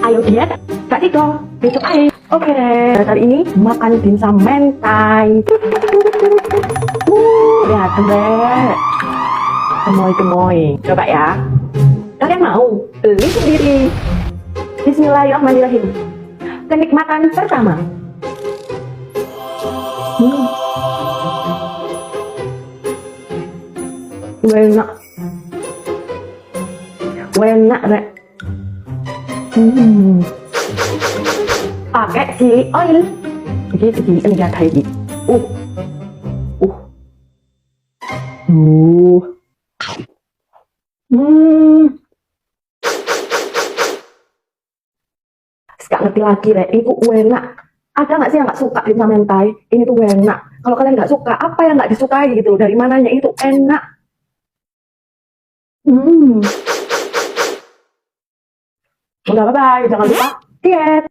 Ayo diet, Kak Tiko, besok aja. Oke deh, kali ini makan dimsum mentai. Lihat deh, gemoy-gemoy. Coba ya. Kalian mau beli sendiri? Bismillahirrahmanirrahim. Kenikmatan pertama. Enak. Enak, Rek. Pakai chili oil. Ini chili enggak kayak gitu. Uh. Gak ngerti lagi, Rek. Ini tuh enak. Ada nggak sih yang nggak suka dimsum mentai? Ini tuh enak. Kalau kalian nggak suka, apa yang nggak disukai gitu? Dari mananya itu enak. Udah, bye-bye. Jangan lupa diet.